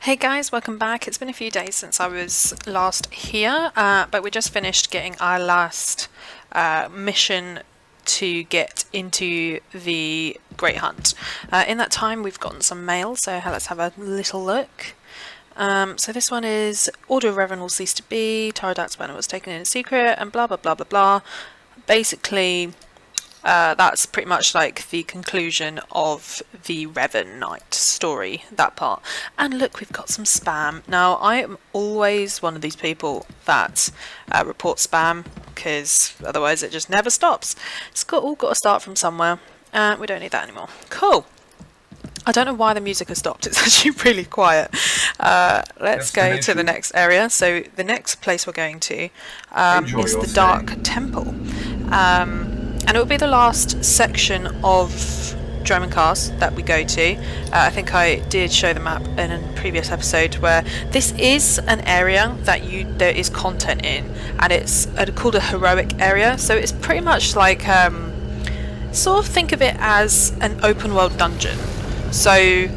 Hey guys, welcome back. It's been a few days since I was last here, but we just finished getting our last mission to get into the Great Hunt. In that time we've gotten some mail, so let's have a little look. So this one is Order of Reverend will cease to be, Taradak's banner was taken in secret, and blah blah blah blah blah. Basically, that's pretty much like the conclusion of the Revan Knight story, that part. And look, we've got some spam. Now, I am always one of these people that report spam, because otherwise it just never stops. It's all got to start from somewhere. We don't need that anymore. Cool. I don't know why the music has stopped. It's actually really quiet. Let's go to the next area. So the next place we're going to is the Dark Temple. And it will be the last section of Dromund Kaas that we go to. I think I did show the map in a previous episode where this is an area that there is content in, and it's called a heroic area. So it's pretty much like sort of think of it as an open world dungeon. So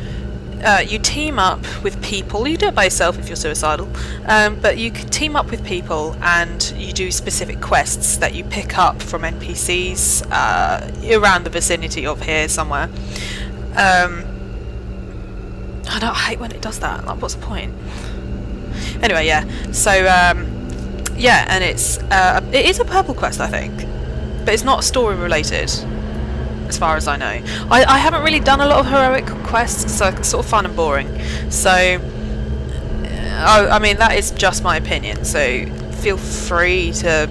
you team up with people. You do it by yourself if you're suicidal, but you can team up with people and you do specific quests that you pick up from NPCs around the vicinity of here somewhere. I hate when it does that. Like, what's the point? Anyway, yeah. So yeah, and it is a purple quest, I think, but it's not story related, as far as I know. I haven't really done a lot of heroic quests, so it's sort of fun and boring. So, I mean, that is just my opinion, so feel free to,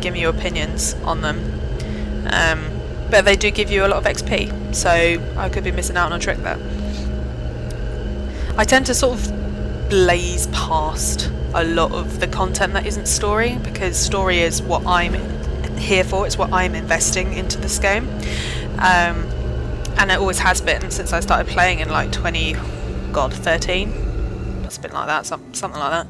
give me your opinions on them. But they do give you a lot of XP, so I could be missing out on a trick there. I tend to sort of blaze past a lot of the content that isn't story, because story is what I'm here for. It's what I'm investing into this game, and it always has been since I started playing in like 2013. Must have been like that, something like that.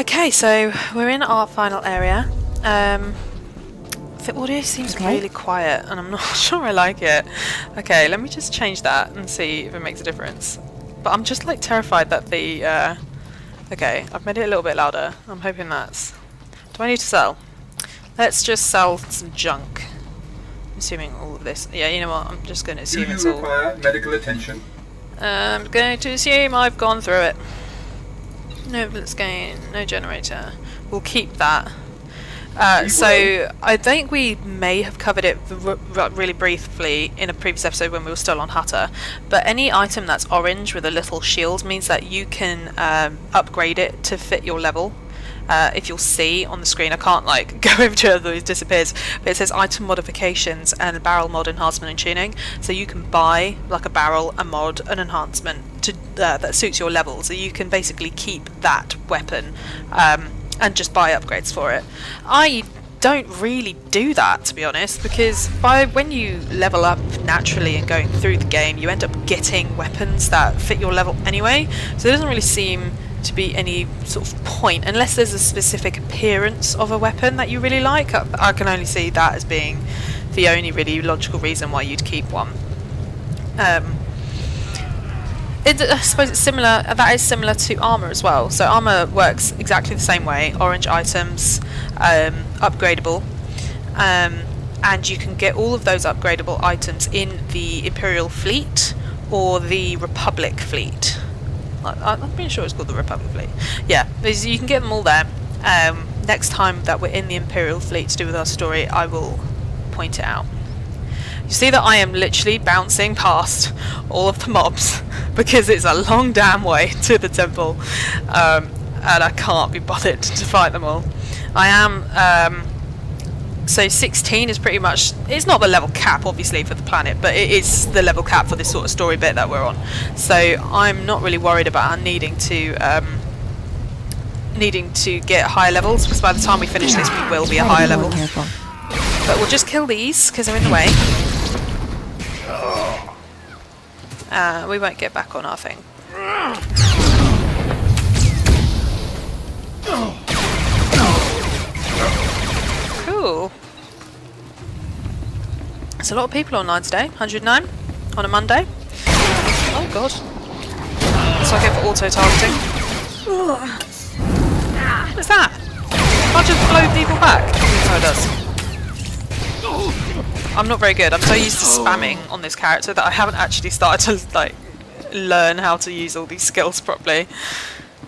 Okay, so we're in our final area. The audio seems really quiet, and I'm not sure I like it. Okay, let me just change that and see if it makes a difference. But I'm just like terrified that the okay, I've made it a little bit louder. I'm hoping that's... Do I need to sell? Let's just sell some junk. I'm assuming all of this. Yeah, you know what? I'm just going to assume it's all... Do you require medical attention? I'm going to assume I've gone through it. No blitz gain, no generator. We'll keep that. So I think we may have covered it really briefly in a previous episode when we were still on Hutter, but any item that's orange with a little shield means that you can upgrade it to fit your level. If you'll see on the screen, I can't like go over to it, otherwise it disappears, but it says item modifications and barrel mod enhancement and tuning. So you can buy like a barrel, a mod, an enhancement to that suits your level, so you can basically keep that weapon and just buy upgrades for it. I don't really do that, to be honest, because when you level up naturally and going through the game, you end up getting weapons that fit your level anyway, so it doesn't really seem to be any sort of point unless there's a specific appearance of a weapon that you really like. I can only see that as being the only really logical reason why you'd keep one. I suppose it's similar. That is similar to armor as well. So armor works exactly the same way. Orange items, upgradable, and you can get all of those upgradable items in the Imperial Fleet or the Republic Fleet. I'm pretty sure it's called the Republic Fleet. Yeah, you can get them all there. Next time that we're in the Imperial Fleet to do with our story, I will point it out. You see that I am literally bouncing past all of the mobs because it's a long damn way to the temple, and I can't be bothered to fight them all. I am... So 16 is pretty much, it's not the level cap obviously for the planet, but it is the level cap for this sort of story bit that we're on. So I'm not really worried about needing to get higher levels, because by the time we finish this we will be a higher level. But we'll just kill these because they're in the way. We won't get back on our thing. Cool. There's a lot of people online today. 109 on a Monday. Oh god. That's what I get for auto-targeting. What's that? Can't just blow people back? Oh, it does. I'm not very good. I'm so used to spamming on this character that I haven't actually started to like learn how to use all these skills properly.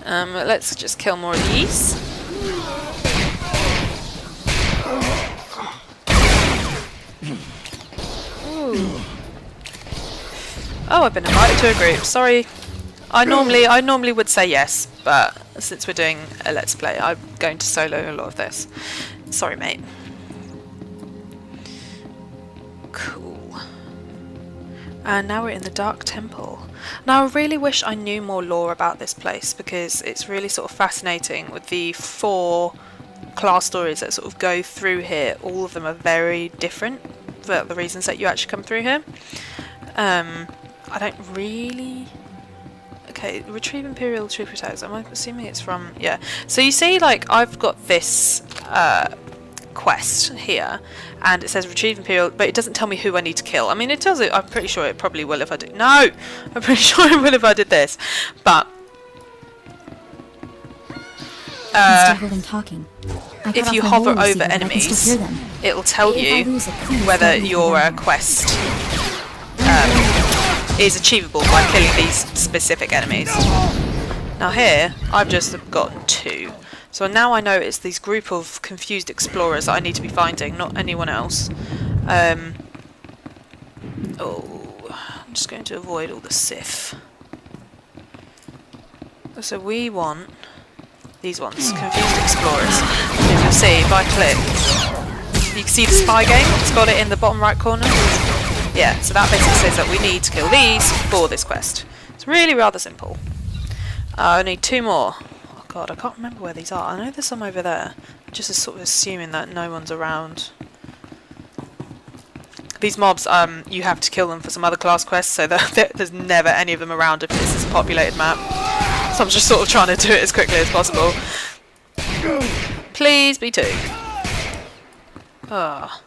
Let's just kill more of these. Ooh. Oh, I've been invited to a group. Sorry. I normally would say yes, but since we're doing a let's play, I'm going to solo a lot of this. Sorry, mate. Cool. And now we're in the Dark Temple. Now I really wish I knew more lore about this place because it's really sort of fascinating with the 4 class stories that sort of go through here. All of them are very different for the reasons that you actually come through here. I don't really... Okay, retrieve Imperial Troop Attacks. I'm assuming it's from... Yeah. So you see, like, I've got this quest here, and it says retrieve Imperial, but it doesn't tell me who I need to kill. I mean, it tells it... I'm pretty sure it probably will if I do... No! I'm pretty sure it will if I did this. But... if you hover over enemies, it'll tell you whether your quest is achievable by killing these specific enemies. Now here, I've just gotten 2. So now I know it's these group of confused explorers that I need to be finding, not anyone else. Oh, I'm just going to avoid all the Sith. So we want these ones, confused explorers. And you'll see, if I click, you can see the spy game, it's got it in the bottom right corner. Yeah, so that basically says that we need to kill these for this quest. It's really rather simple. I need 2 more. Oh god, I can't remember where these are. I know there's some over there. Just sort of assuming that no one's around. These mobs, you have to kill them for some other class quests, so there's never any of them around if this is a populated map. So I'm just sort of trying to do it as quickly as possible. Please be 2. Ah,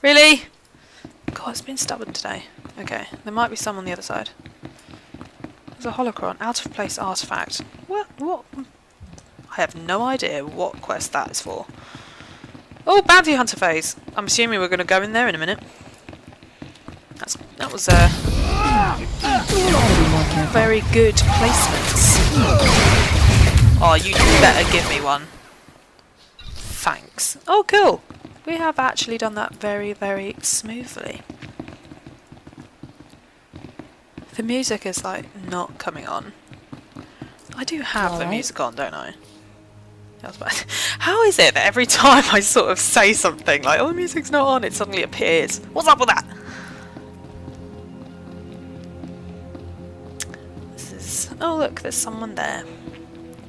really? God, it's been stubborn today. Okay, there might be some on the other side. There's a holocron, out of place artifact. What? I have no idea what quest that is for. Oh, bounty hunter phase. I'm assuming we're going to go in there in a minute. That was very good placements. Oh, you better give me one. Thanks. Oh, cool. We have actually done that very, very smoothly. The music is like not coming on. I do have the music on, don't I? How is it that every time I sort of say something like, oh, the music's not on, it suddenly appears? What's up with that? This is... Oh, look, there's someone there.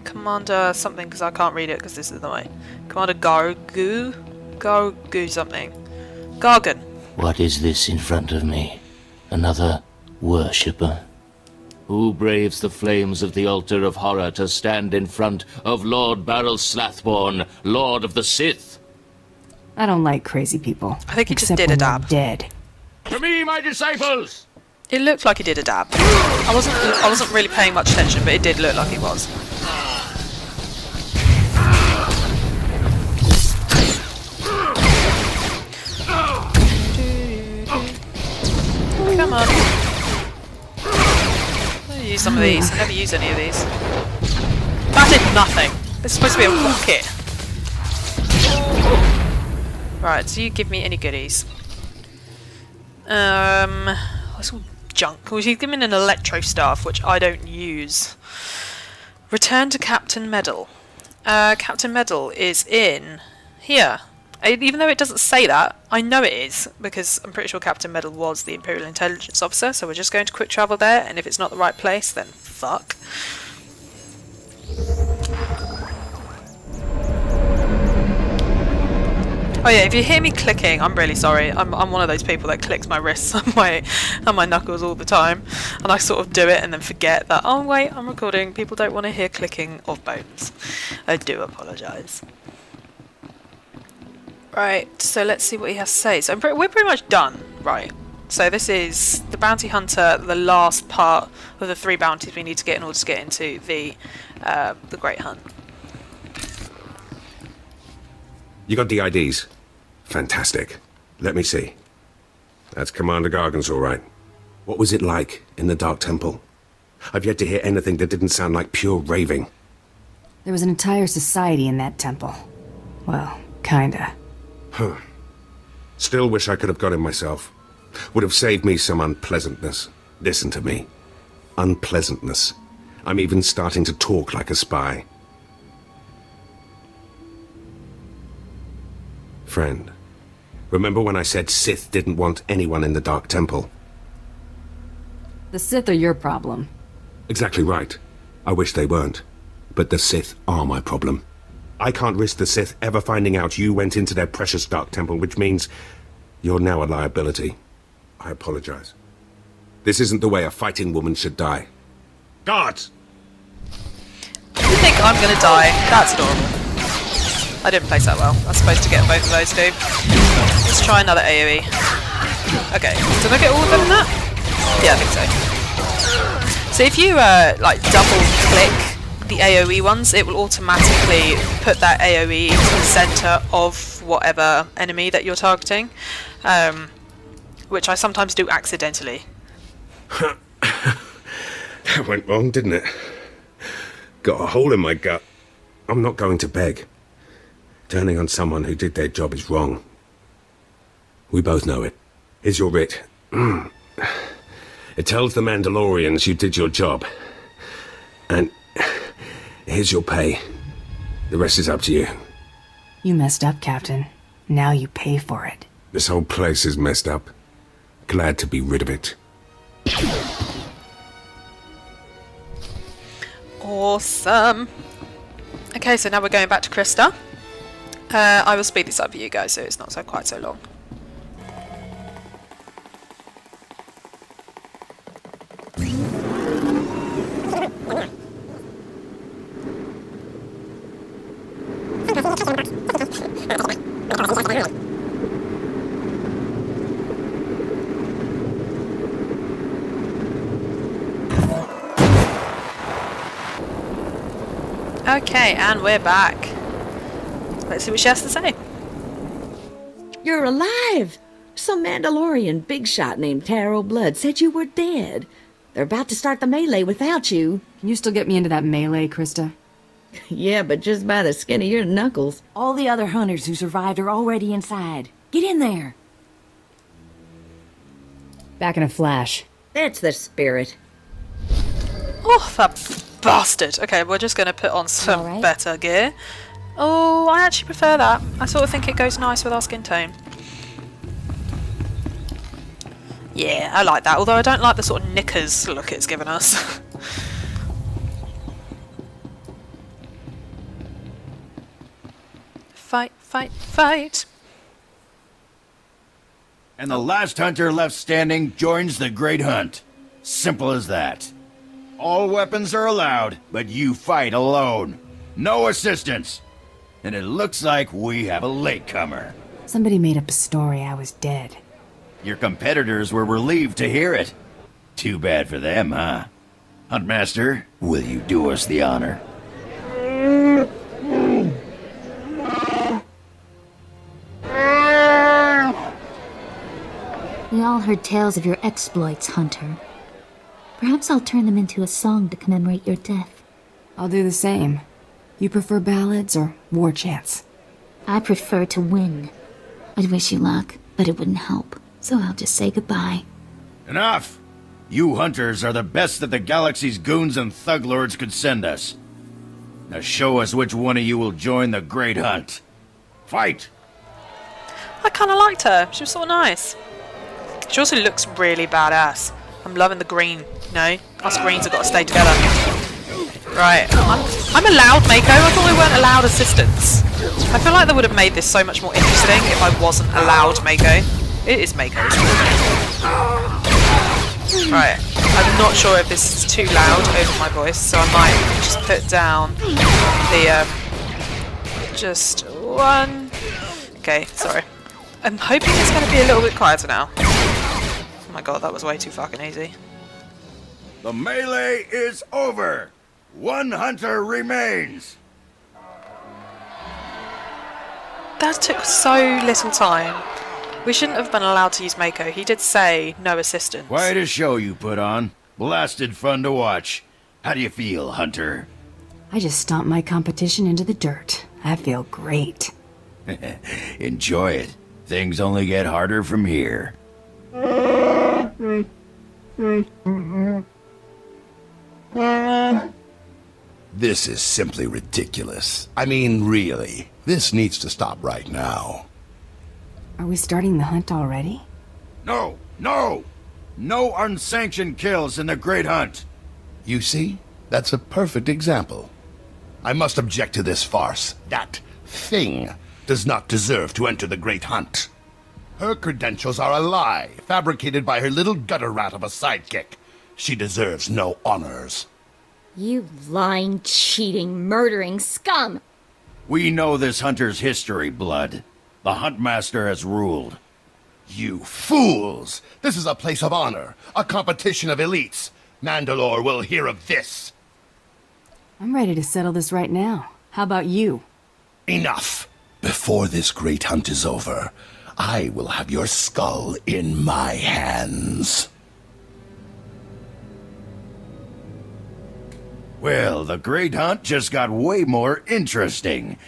Commander something, because I can't read it because this is the way. Commander Gargu something. Gargan. What is this in front of me? Another worshipper? Who braves the flames of the altar of horror to stand in front of Lord Baral Slathborn, Lord of the Sith? I don't like crazy people. I think he just did a dab. Dead. To me, my disciples! It looked like he did a dab. I wasn't really paying much attention, but it did look like he was. Come on. Let me use some of these. I never use any of these. That did nothing. This is supposed to be a rocket. Right, so you give me any goodies. That's all junk. Well, you give me an electro staff, which I don't use. Return to Captain Medal. Captain Medal is in here. Even though it doesn't say that, I know it is, because I'm pretty sure Captain Medal was the Imperial Intelligence Officer, so we're just going to quick travel there, and if it's not the right place, then fuck. Oh yeah, if you hear me clicking, I'm really sorry. I'm one of those people that clicks my wrists and my knuckles all the time, and I sort of do it and then forget that, oh wait, I'm recording. People don't want to hear clicking of bones. I do apologise. Right, so let's see what he has to say. So we're pretty much done, right? So this is the bounty hunter, the last part of the 3 bounties we need to get in order to get into the Great Hunt. You got the IDs? Fantastic. Let me see. That's Commander Gargan's all right. What was it like in the Dark Temple? I've yet to hear anything that didn't sound like pure raving. There was an entire society in that temple. Well, kinda. Still wish I could have got him myself. Would have saved me some unpleasantness. Listen to me. Unpleasantness. I'm even starting to talk like a spy. Friend, remember when I said Sith didn't want anyone in the Dark Temple? The Sith are your problem. Exactly right. I wish they weren't. But the Sith are my problem. I can't risk the Sith ever finding out you went into their precious Dark Temple, which means you're now a liability. I apologize. This isn't the way a fighting woman should die. Guards! You think I'm gonna die? That's adorable. I didn't place that well. I was supposed to get both of those too. Let's try another AoE. Okay, did I get all of them in that? Yeah, I think so. So if you like double click the AoE ones, it will automatically put that AoE to the centre of whatever enemy that you're targeting, which I sometimes do accidentally. That went wrong, didn't it? Got a hole in my gut. I'm not going to beg. Turning on someone who did their job is wrong. We both know it. Here's your writ. It tells the Mandalorians you did your job. And here's your pay. The rest is up to you. You messed up, Captain. Now you pay for it. This whole place is messed up. Glad to be rid of it. Awesome. Okay, so now we're going back to Krista. I will speed this up for you guys so it's not quite so long. Okay, and we're back. Let's see what she has to say. You're alive! Some Mandalorian big shot named Taro Blood said you were dead. They're about to start the melee without you. Can you still get me into that melee, Krista? Yeah, but just by the skin of your knuckles. All the other hunters who survived are already inside. Get in there. Back in a flash. That's the spirit. Oh, that bastard. Okay, we're just going to put on some Alright. better gear. Oh, I actually prefer that. I sort of think it goes nice with our skin tone. Yeah, I like that. Although I don't like the sort of knickers look it's given us. Fight, fight, fight. And the last hunter left standing joins the Great Hunt. Simple as that. All weapons are allowed, but you fight alone. No assistance. And it looks like we have a latecomer. Somebody made up a story I was dead. Your competitors were relieved to hear it. Too bad for them, huh? Huntmaster, will you do us the honor? We all heard tales of your exploits, Hunter. Perhaps I'll turn them into a song to commemorate your death. I'll do the same. You prefer ballads or war chants? I prefer to win. I'd wish you luck, but it wouldn't help. So I'll just say goodbye. Enough! You hunters are the best that the galaxy's goons and thug lords could send us. Now show us which one of you will join the Great Hunt. Fight! I kind of liked her. She was sort of nice. She also looks really badass. I'm loving the green. No, us greens have got to stay together. Right, I'm allowed Mako. I thought we weren't allowed assistants. I feel like they would have made this so much more interesting if I wasn't allowed Mako. It is Mako. Right, I'm not sure if this is too loud over my voice, so I might just put down the just one. Okay, sorry. I'm hoping it's going to be a little bit quieter now. Oh my god, that was way too fucking easy. The melee is over. One hunter remains. That took so little time. We shouldn't have been allowed to use Mako. He did say no assistance. Quite a show you put on. Blasted fun to watch. How do you feel, Hunter? I just stomped my competition into the dirt. I feel great. Enjoy it. Things only get harder from here. This is simply ridiculous. I mean, really. This needs to stop right now. Are we starting the hunt already? No! No! No unsanctioned kills in the Great Hunt! You see? That's a perfect example. I must object to this farce. That thing does not deserve to enter the Great Hunt. Her credentials are a lie, fabricated by her little gutter rat of a sidekick. She deserves no honors. You lying, cheating, murdering scum! We know this hunter's history, Blood. The Huntmaster has ruled. You fools! This is a place of honor, a competition of elites. Mandalore will hear of this. I'm ready to settle this right now. How about you? Enough! Before this great hunt is over, I will have your skull in my hands. Well, the Great Hunt just got way more interesting.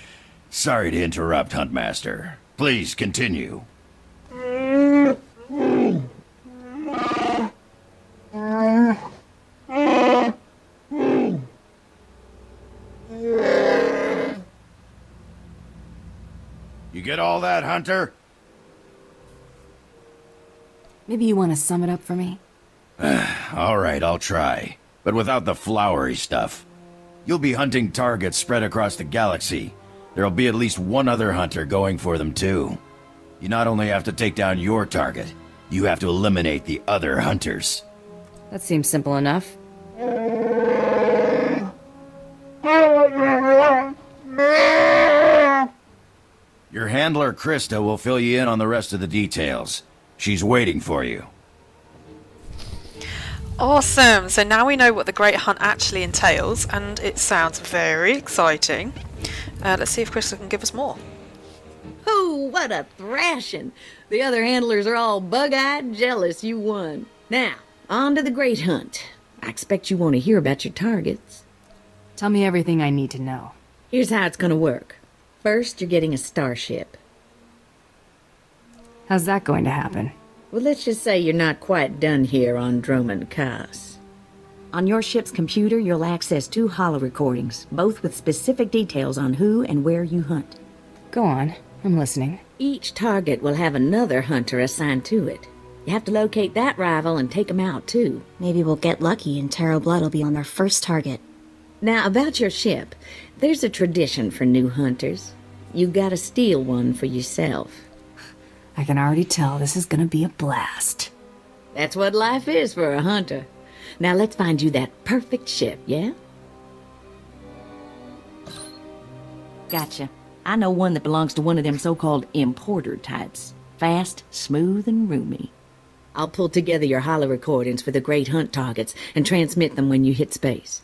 Sorry to interrupt, Huntmaster. Please continue. You get all that, Hunter? Maybe you want to sum it up for me? All right, I'll try. But without the flowery stuff. You'll be hunting targets spread across the galaxy. There'll be at least one other hunter going for them, too. You not only have to take down your target, you have to eliminate the other hunters. That seems simple enough. Your handler, Krista, will fill you in on the rest of the details. She's waiting for you. Awesome! So now we know what the Great Hunt actually entails, and it sounds very exciting. Let's see if Krista can give us more. Oh, what a thrashing! The other handlers are all bug-eyed jealous you won. Now, on to the Great Hunt. I expect you want to hear about your targets. Tell me everything I need to know. Here's how it's gonna work. First, you're getting a starship. How's that going to happen? Well, let's just say you're not quite done here on Dromund Kaas. On your ship's computer, you'll access 2 holo recordings, both with specific details on who and where you hunt. Go on, I'm listening. Each target will have another hunter assigned to it. You have to locate that rival and take him out, too. Maybe we'll get lucky and Taro Blood will be on our first target. Now, about your ship, there's a tradition for new hunters. You gotta steal one for yourself. I can already tell this is gonna be a blast. That's what life is for a hunter. Now let's find you that perfect ship, yeah? Gotcha. I know one that belongs to one of them so-called importer types. Fast, smooth, and roomy. I'll pull together your holo recordings for the Great Hunt targets and transmit them when you hit space.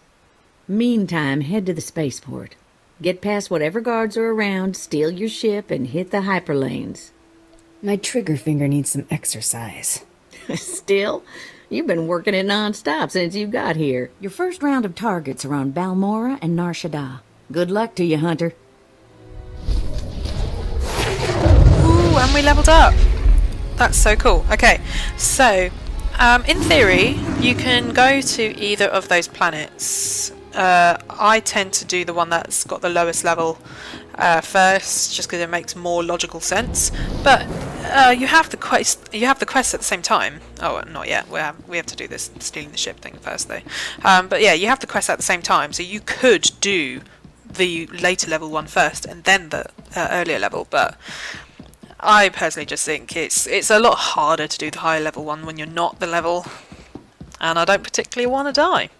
Meantime, head to the spaceport. Get past whatever guards are around, steal your ship, and hit the hyperlanes. My trigger finger needs some exercise. Still? You've been working it non-stop since you got here. Your first round of targets are on Balmora and Nar Shaddaa. Good luck to you, Hunter. Ooh, and we leveled up. That's so cool. Okay, so in theory, you can go to either of those planets. I tend to do the one that's got the lowest level first, just because it makes more logical sense. But you have the quest. You have the quest at the same time. Oh, not yet. We have to do this stealing the ship thing first, though. But yeah, you have the quest at the same time, so you could do the later level one first and then the earlier level. But I personally just think it's a lot harder to do the higher level one when you're not the level, and I don't particularly want to die.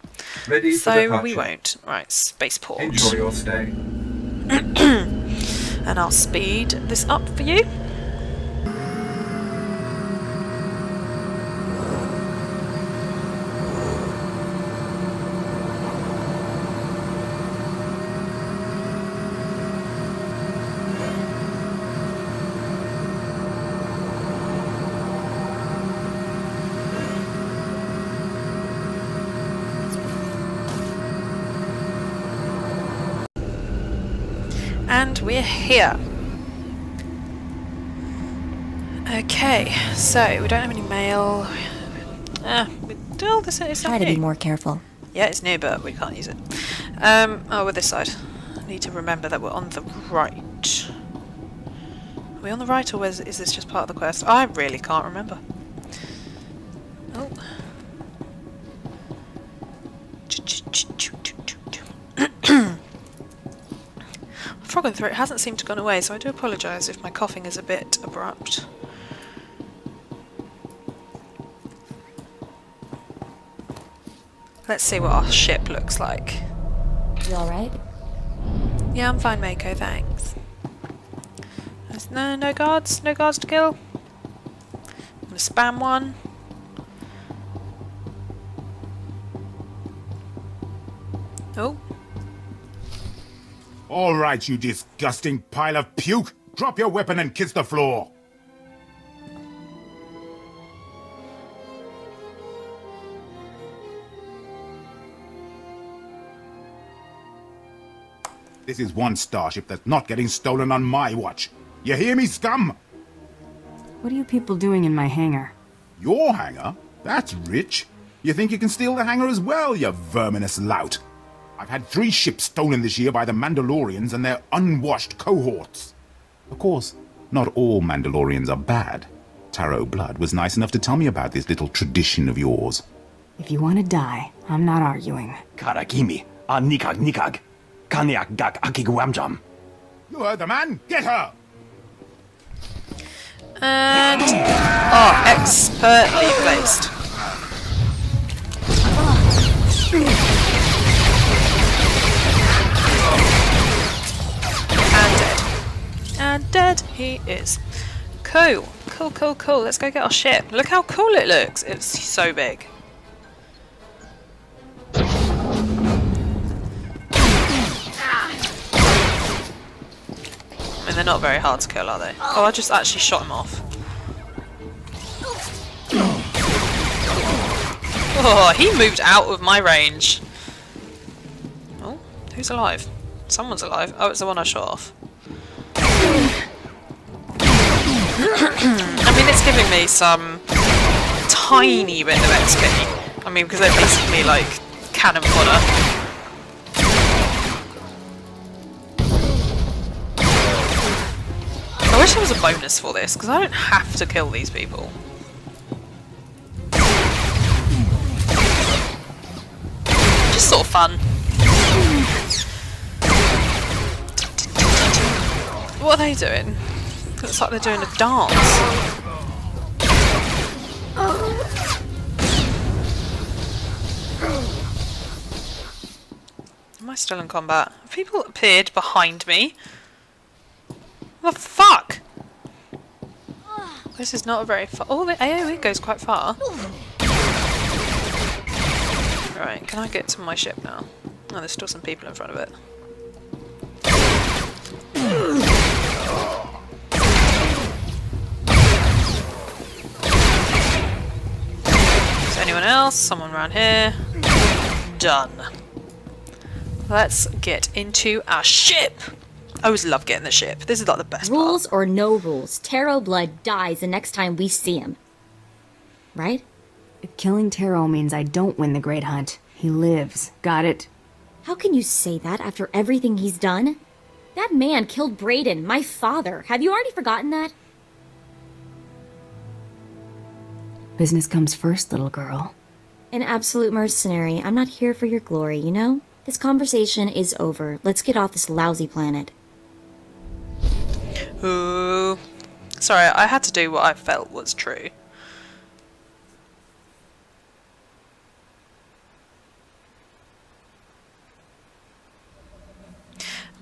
Ready for So departure. we won't. Right, spaceport. Enjoy your stay. And I'll speed this up for you. And we're here. Okay, so we don't have any mail. It's Try to be more careful. Yeah, it's new, but we can't use it. Oh, we're this side. I need to remember that we're on the right. Are we on the right, or is this just part of the quest? I really can't remember. Oh. Frog in the throat hasn't seemed to have gone away, so I do apologise if my coughing is a bit abrupt. Let's see what our ship looks like. You alright? Yeah, I'm fine, Mako, thanks. There's no guards to kill. I'm gonna spam one. Oh. All right, you disgusting pile of puke. Drop your weapon and kiss the floor. This is one starship that's not getting stolen on my watch. You hear me, scum? What are you people doing in my hangar? Your hangar? That's rich. You think you can steal the hangar as well, you verminous lout? I've had 3 ships stolen this year by the Mandalorians and their unwashed cohorts. Of course, not all Mandalorians are bad. Taro Blood was nice enough to tell me about this little tradition of yours. If you want to die, I'm not arguing. Karakimi, nikag nikag. Kanyak gak akiguamjam. You heard the man. Get her! And... oh, expertly placed. And dead. And dead he is. Cool. Cool. Let's go get our ship. Look how cool it looks. It's so big. I mean, they're not very hard to kill, are they? Oh, I just actually shot him off. Oh, he moved out of my range. Oh, who's alive? Someone's alive. Oh, it's the one I shot off. I mean, it's giving me some tiny bit of XP. I mean, because they're basically like cannon fodder. I wish there was a bonus for this, because I don't have to kill these people. Just sort of fun. What are they doing? Looks like they're doing a dance. Am I still in combat? Have people appeared behind me? What the fuck? This is not a very far. Oh, the AoE goes quite far. Right, can I get to my ship now? Oh, there's still some people in front of it. Is there anyone else? Someone around here? Done. Let's get into our ship. I always love getting the ship. This is like the best Rules part. or no rules, Taro Blood dies the next time we see him. Right? Killing Taro means I don't win the Great Hunt. He lives. Got it? How can you say that after everything he's done? That man killed Brayden, my father. Have you already forgotten that? Business comes first, little girl. An absolute mercenary. I'm not here for your glory, you know? This conversation is over. Let's get off this lousy planet. Ooh. Sorry, I had to do what I felt was true.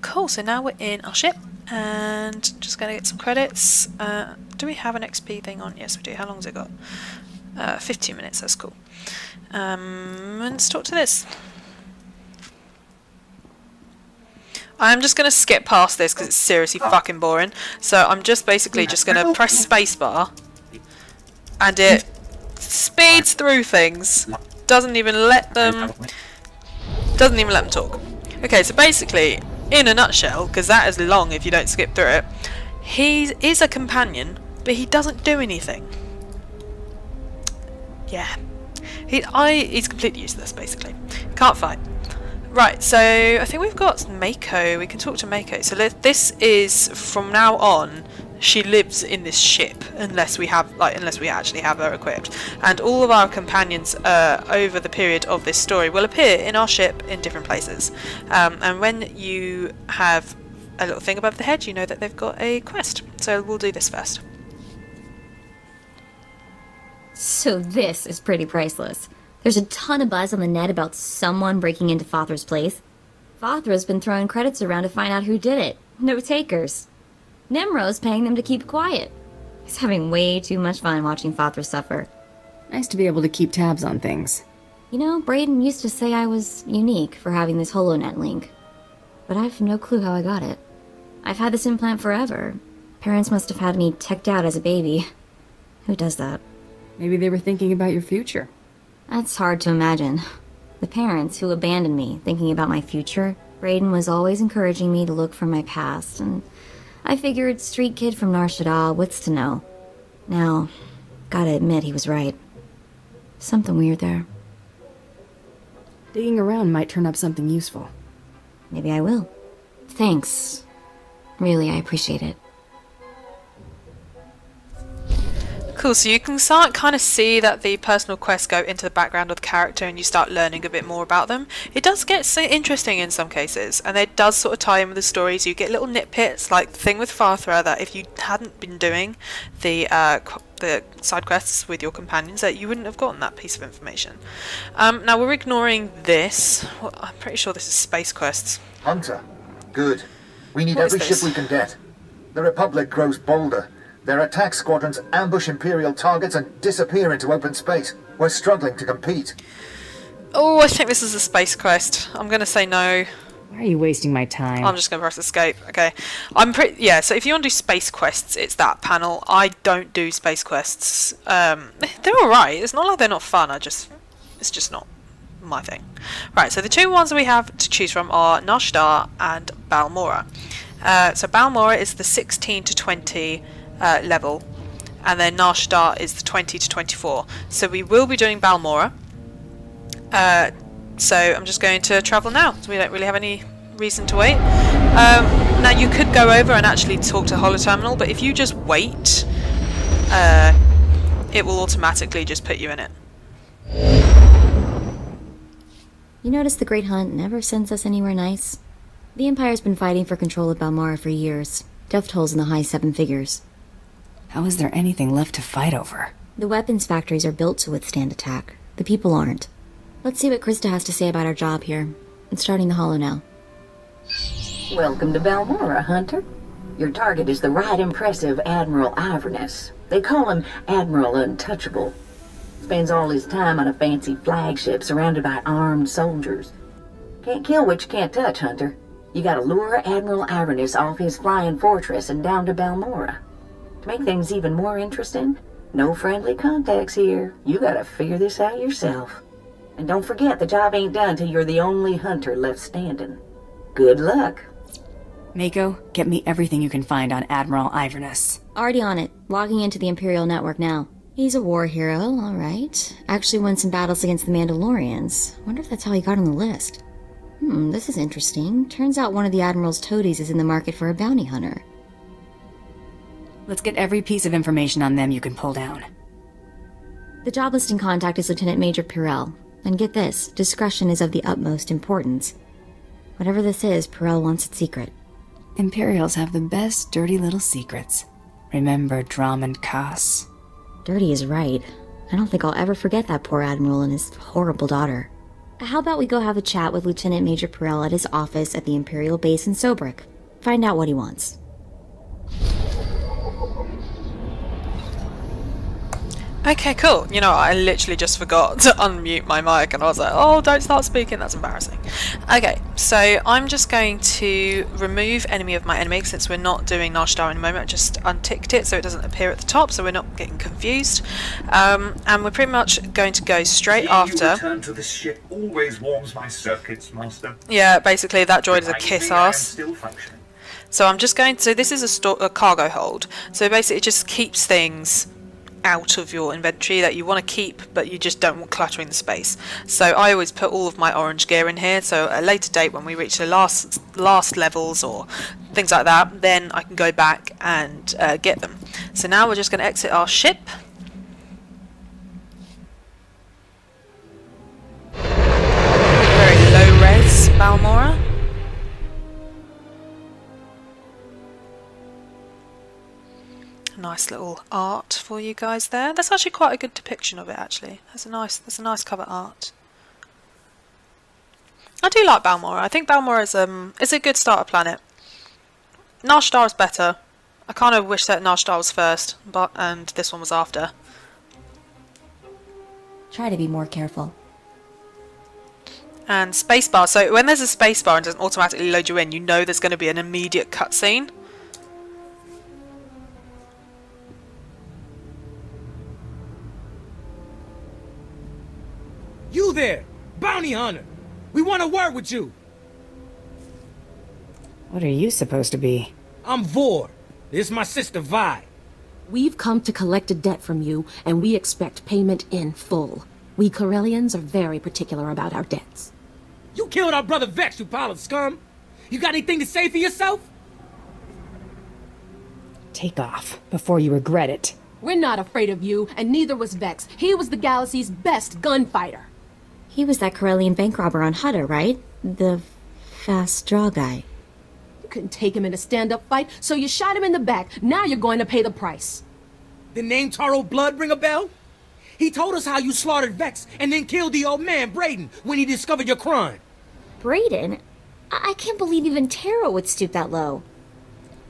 Cool, so now we're in our ship and just going to get some credits. Do we have an XP thing on? Yes, we do. How long has it got? 15 minutes, that's cool. And let's talk to this. I'm just going to skip past this because it's seriously fucking boring. So I'm just basically just going to press spacebar and it speeds through things. Doesn't even let them talk. Okay, so basically in a nutshell, because that is long if you don't skip through it, he is a companion, but he doesn't do anything. Yeah. He's completely useless, basically. Can't fight. Right, so I think we've got Mako. We can talk to Mako. So this is, from now on, she lives in this ship unless we actually have her equipped. And all of our companions over the period of this story will appear in our ship in different places. And when you have a little thing above the head, you know that they've got a quest. So we'll do this first. So this is pretty priceless. There's a ton of buzz on the net about someone breaking into Fothra's place. Fothra's been throwing credits around to find out who did it. No takers. Nemro's paying them to keep quiet. He's having way too much fun watching Fothra suffer. Nice to be able to keep tabs on things. You know, Brayden used to say I was unique for having this HoloNet link. But I've no clue how I got it. I've had this implant forever. Parents must have had me teched out as a baby. Who does that? Maybe they were thinking about your future. That's hard to imagine. The parents who abandoned me thinking about my future, Brayden was always encouraging me to look for my past, and I figured street kid from Nar Shaddaa, what's to know? Now, gotta admit he was right. Something weird there. Digging around might turn up something useful. Maybe I will. Thanks. Really, I appreciate it. Cool, so you can start kind of see that the personal quests go into the background of the character and you start learning a bit more about them. It does get so interesting in some cases, and it does sort of tie in with the stories. You get little nitpicks, like the thing with Fothra, that if you hadn't been doing the side quests with your companions, that you wouldn't have gotten that piece of information. Now we're ignoring this. Well, I'm pretty sure this is space quests. Hunter. Good. We need every ship we can get. The Republic grows bolder. Their attack squadrons ambush Imperial targets and disappear into open space. We're struggling to compete. Oh, I think this is a space quest. I'm going to say no. Why are you wasting my time? I'm just going to press escape. Okay. So if you want to do space quests, it's that panel. I don't do space quests. They're alright. It's not like they're not fun. It's just not my thing. Right, so the two ones we have to choose from are Nar Shaddaa and Balmorra. So Balmorra is the 16 to 20 level, and then Nar Shaddaa is the 20 to 24. So we will be doing Balmorra. So I'm just going to travel now, so we don't really have any reason to wait. Now you could go over and actually talk to Holoterminal, but if you just wait, it will automatically just put you in it. You notice the Great Hunt never sends us anywhere nice? The Empire's been fighting for control of Balmorra for years. Death tolls in the high 7 figures. How is there anything left to fight over? The weapons factories are built to withstand attack. The people aren't. Let's see what Krista has to say about our job here. It's starting the holo now. Welcome to Balmorra, Hunter. Your target is the right impressive Admiral Iverness. They call him Admiral Untouchable. Spends all his time on a fancy flagship surrounded by armed soldiers. Can't kill what you can't touch, Hunter. You gotta lure Admiral Iverness off his flying fortress and down to Balmorra. To make things even more interesting, no friendly contacts here. You gotta figure this out yourself. And don't forget, the job ain't done till you're the only hunter left standing. Good luck. Mako, get me everything you can find on Admiral Iverness. Already on it. Logging into the Imperial network now. He's a war hero, alright. Actually won some battles against the Mandalorians. Wonder if that's how he got on the list. This is interesting. Turns out one of the Admiral's toadies is in the market for a bounty hunter. Let's get every piece of information on them you can pull down. The job listing contact is Lieutenant Major Pirel. And get this, discretion is of the utmost importance. Whatever this is, Pirel wants it secret. Imperials have the best dirty little secrets. Remember Dromund Kaas. Dirty is right. I don't think I'll ever forget that poor Admiral and his horrible daughter. How about we go have a chat with Lieutenant Major Pirel at his office at the Imperial base in Sobrik. Find out what he wants. Okay, cool. You know, I literally just forgot to unmute my mic and I was like, oh, don't start speaking, that's embarrassing. Okay, so I'm just going to remove enemy of my enemy since we're not doing Nashtar in a moment. I just unticked it so it doesn't appear at the top so we're not getting confused. And we're pretty much going to go straight after. Return to this ship always warms my circuits, Master. Yeah, basically that droid is a kiss ass. So I'm just going to, so this is a cargo hold. So basically it just keeps things out of your inventory that you want to keep but you just don't want cluttering the space. So I always put all of my orange gear in here, so at a later date when we reach the last levels or things like that, then I can go back and get them. So now we're just going to exit our ship. Very low res Balmora. Nice little art for you guys there. That's actually quite a good depiction of it. Actually, that's a nice cover art. I do like Balmora. I think Balmora is a good starter planet. Nashtar is better. I kind of wish that Nashtar was first, and this one was after. Try to be more careful. And spacebar. So when there's a spacebar and doesn't automatically load you in, you know there's going to be an immediate cutscene. You there, bounty hunter. We want a word with you. What are you supposed to be? I'm Vor. This is my sister Vi. We've come to collect a debt from you, and we expect payment in full. We Corellians are very particular about our debts. You killed our brother Vex, you pile of scum. You got anything to say for yourself? Take off before you regret it. We're not afraid of you, and neither was Vex. He was the galaxy's best gunfighter. He was that Corellian bank robber on Hutter, right? The fast draw guy. You couldn't take him in a stand-up fight, so you shot him in the back. Now you're going to pay the price. The name Taro Blood ring a bell? He told us how you slaughtered Vex and then killed the old man, Brayden, when he discovered your crime. Brayden? I can't believe even Taro would stoop that low.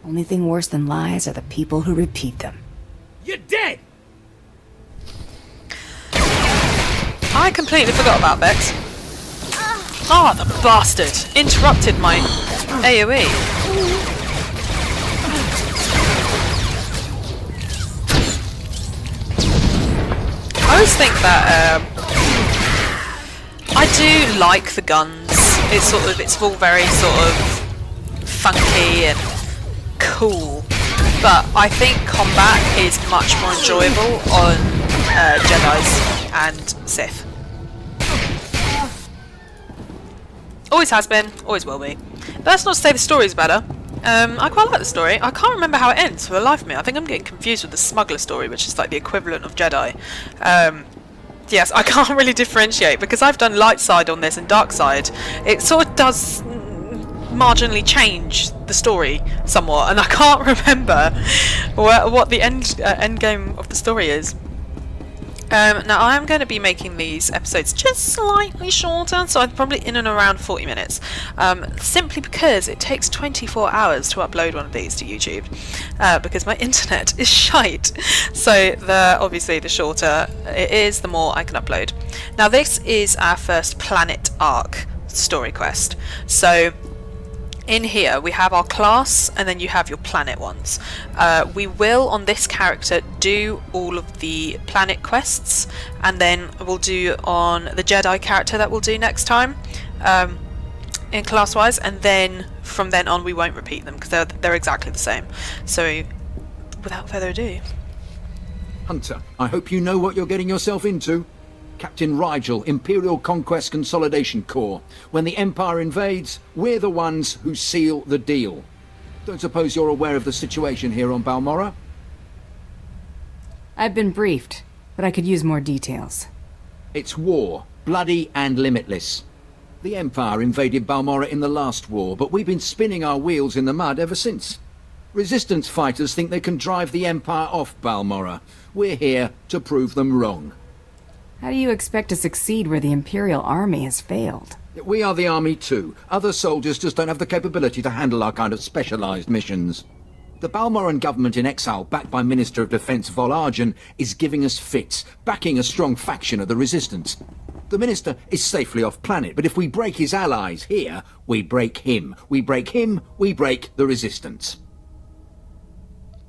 Only thing worse than lies are the people who repeat them. You're dead! I completely forgot about Vex. Ah, the bastard! Interrupted my AoE. I always think that I do like the guns. It's all very sort of funky and cool, but I think combat is much more enjoyable on Jedis and Sith. Always has been, always will be. But that's not to say the story's better. I quite like the story. I can't remember how it ends for the life of me. I think I'm getting confused with the smuggler story, which is like the equivalent of Jedi. Yes, I can't really differentiate because I've done light side on this and dark side. It sort of does marginally change the story somewhat, and I can't remember what the end game of the story is. Now I am going to be making these episodes just slightly shorter, so I'm probably in and around 40 minutes, simply because it takes 24 hours to upload one of these to YouTube, because my internet is shite. So obviously the shorter it is, the more I can upload. Now this is our first planet arc story quest. So in here we have our class and then you have your planet ones. We will on this character do all of the planet quests, and then we'll do on the Jedi character that we'll do next time in class wise, and then from then on we won't repeat them because they're exactly the same. So without further ado, Hunter, I hope you know what you're getting yourself into. Captain Rigel, Imperial Conquest Consolidation Corps. When the Empire invades, we're the ones who seal the deal. Don't suppose you're aware of the situation here on Balmora? I've been briefed, but I could use more details. It's war, bloody and limitless. The Empire invaded Balmora in the last war, but we've been spinning our wheels in the mud ever since. Resistance fighters think they can drive the Empire off Balmora. We're here to prove them wrong. How do you expect to succeed where the Imperial Army has failed? We are the Army too. Other soldiers just don't have the capability to handle our kind of specialized missions. The Balmoran government in exile, backed by Minister of Defence Volargen, is giving us fits, backing a strong faction of the Resistance. The Minister is safely off planet, but if we break his allies here, we break him. We break him, we break the Resistance.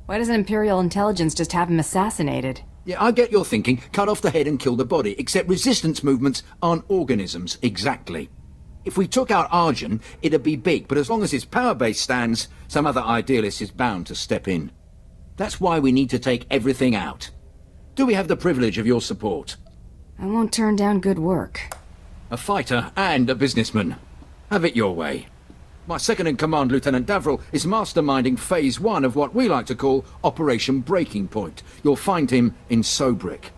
Why doesn't Imperial Intelligence just have him assassinated? Yeah, I get your thinking. Cut off the head and kill the body, except Resistance movements aren't organisms, exactly. If we took out Arjun, it'd be big, but as long as his power base stands, some other idealist is bound to step in. That's why we need to take everything out. Do we have the privilege of your support? I won't turn down good work. A fighter and a businessman. Have it your way. My second-in-command, Lieutenant Davril, is masterminding Phase 1 of what we like to call Operation Breaking Point. You'll find him in Sobrik.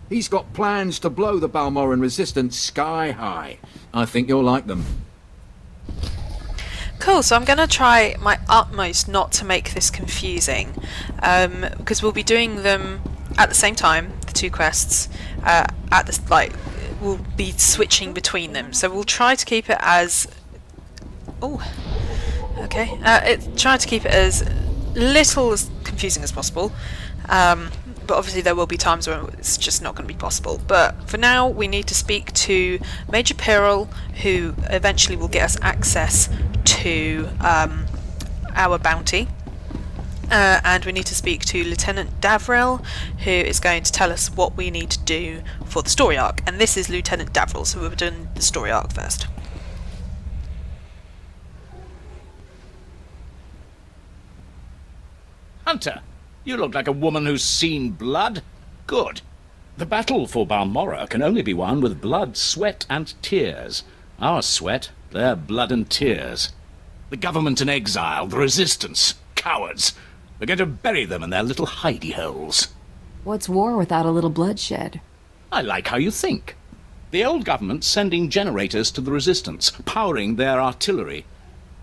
He's got plans to blow the Balmoran Resistance sky high. I think you'll like them. Cool, so I'm going to try my utmost not to make this confusing, because we'll be doing them at the same time, the two quests, we'll be switching between them. So we'll try to keep it as... try to keep it as little as confusing as possible. But obviously there will be times where it's just not going to be possible. But for now, we need to speak to Major Pirrell, who eventually will get us access to our bounty. And we need to speak to Lieutenant Davril, who is going to tell us what we need to do for the story arc. And this is Lieutenant Davril, so we're doing the story arc first. Hunter, you look like a woman who's seen blood. Good. The battle for Balmora can only be won with blood, sweat, and tears. Our sweat, their blood and tears. The government in exile, the resistance, cowards. We're going to bury them in their little hidey holes. What's war without a little bloodshed? I like how you think. The old government's sending generators to the resistance, powering their artillery.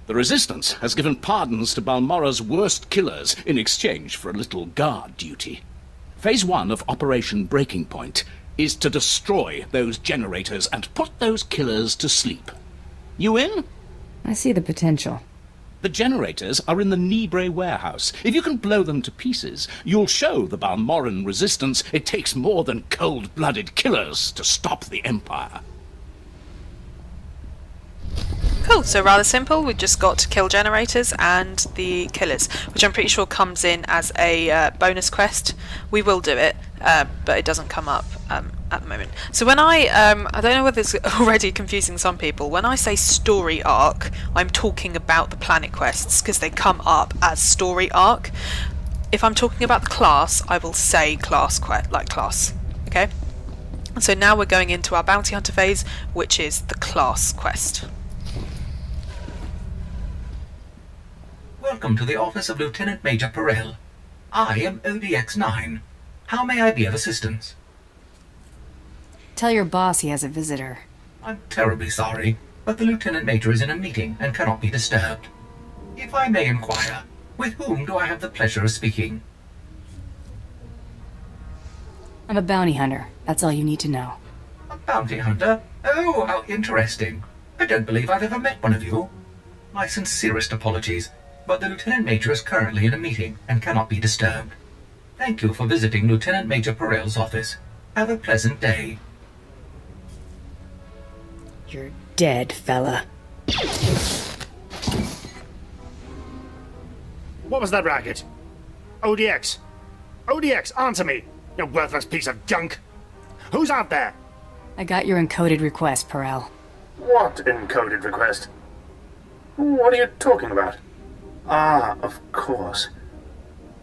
The Resistance has given pardons to Balmora's worst killers in exchange for a little guard duty. Phase 1 of Operation Breaking Point is to destroy those generators and put those killers to sleep. You in? I see the potential. The generators are in the Nibre warehouse. If you can blow them to pieces, you'll show the Balmoran Resistance it takes more than cold-blooded killers to stop the Empire. Cool, so rather simple. We've just got to kill generators and the killers, which I'm pretty sure comes in as a bonus quest. We will do it, but it doesn't come up at the moment. So when I don't know whether it's already confusing some people, when I say story arc, I'm talking about the planet quests, because they come up as story arc. If I'm talking about the class, I will say class quest, like class, okay? So now we're going into our bounty hunter phase, which is the class quest. Welcome to the office of Lieutenant Major Pirrell. I am ODX-9. How may I be of assistance? Tell your boss he has a visitor. I'm terribly sorry, but the Lieutenant Major is in a meeting and cannot be disturbed. If I may inquire, with whom do I have the pleasure of speaking? I'm a bounty hunter. That's all you need to know. A bounty hunter? Oh, how interesting. I don't believe I've ever met one of you. My sincerest apologies, but the Lieutenant Major is currently in a meeting and cannot be disturbed. Thank you for visiting Lieutenant Major Pirrell's office. Have a pleasant day. You're dead, fella. What was that racket? ODX! ODX, answer me, you worthless piece of junk! Who's out there? I got your encoded request, Pirrell. What encoded request? What are you talking about? Ah, of course.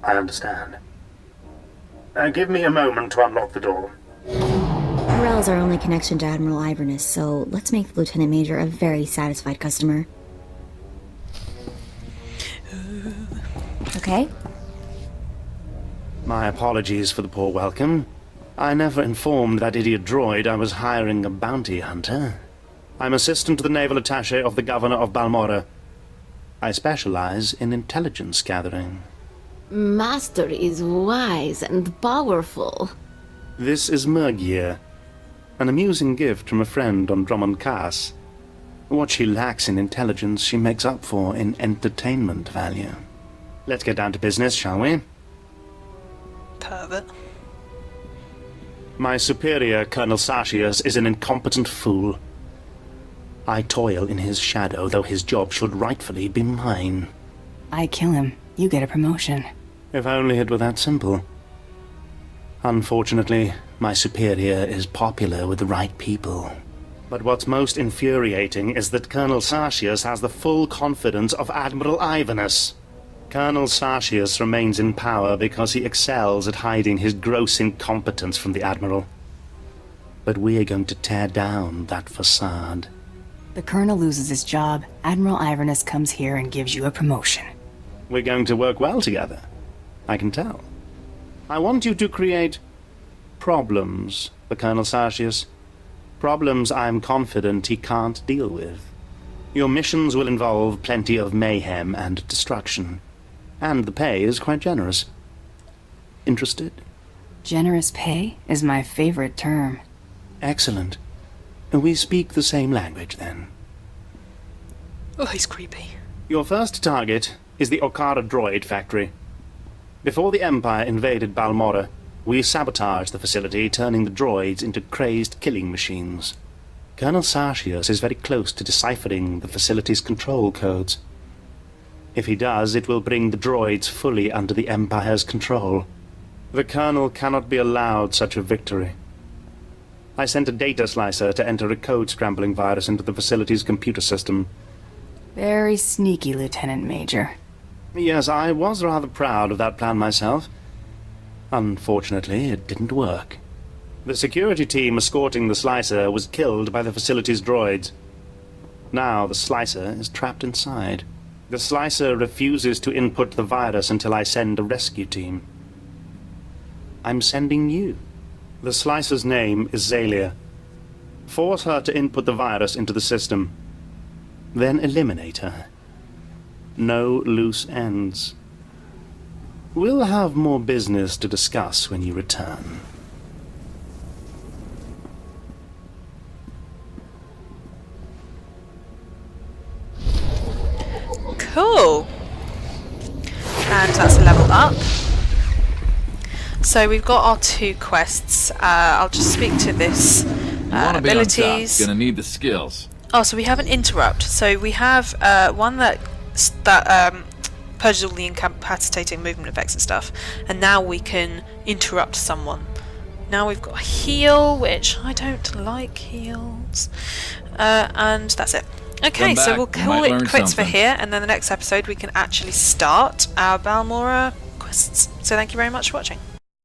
I understand. Give me a moment to unlock the door. Pirrell's our only connection to Admiral Iverness, so let's make the Lieutenant Major a very satisfied customer. Okay? My apologies for the poor welcome. I never informed that idiot droid I was hiring a bounty hunter. I'm assistant to the naval attaché of the governor of Balmora. I specialize in intelligence gathering. Master is wise and powerful. This is Mergier, an amusing gift from a friend on Dromund Kaas. What she lacks in intelligence, she makes up for in entertainment value. Let's get down to business, shall we? Pervert. My superior, Colonel Sartius, is an incompetent fool. I toil in his shadow, though his job should rightfully be mine. I kill him, you get a promotion. If only it were that simple. Unfortunately, my superior is popular with the right people. But what's most infuriating is that Colonel Sartius has the full confidence of Admiral Ivanus. Colonel Sartius remains in power because he excels at hiding his gross incompetence from the Admiral. But we're going to tear down that facade. The Colonel loses his job, Admiral Ivanus comes here and gives you a promotion. We're going to work well together. I can tell. I want you to create problems for Colonel Sartius. Problems I'm confident he can't deal with. Your missions will involve plenty of mayhem and destruction. And the pay is quite generous. Interested? Generous pay is my favorite term. Excellent. We speak the same language, then. Oh, he's creepy. Your first target is the Okara droid factory. Before the Empire invaded Balmorra, we sabotaged the facility, turning the droids into crazed killing machines. Colonel Sartius is very close to deciphering the facility's control codes. If he does, it will bring the droids fully under the Empire's control. The Colonel cannot be allowed such a victory. I sent a data slicer to enter a code-scrambling virus into the facility's computer system. Very sneaky, Lieutenant Major. Yes, I was rather proud of that plan myself. Unfortunately, it didn't work. The security team escorting the slicer was killed by the facility's droids. Now the slicer is trapped inside. The slicer refuses to input the virus until I send a rescue team. I'm sending you. The slicer's name is Zalia. Force her to input the virus into the system. Then eliminate her. No loose ends. We'll have more business to discuss when you return. Cool. And that's a level up. So we've got our 2 quests. I'll just speak to this. Abilities. Gonna need the skills. Oh, so we have an interrupt. So we have one that purges all the incapacitating movement effects and stuff, and now we can interrupt someone. Now we've got a heal, which I don't like heals, and that's it. Okay, so we'll call it quits for here, and then the next episode we can actually start our Balmorra quests. So thank you very much for watching.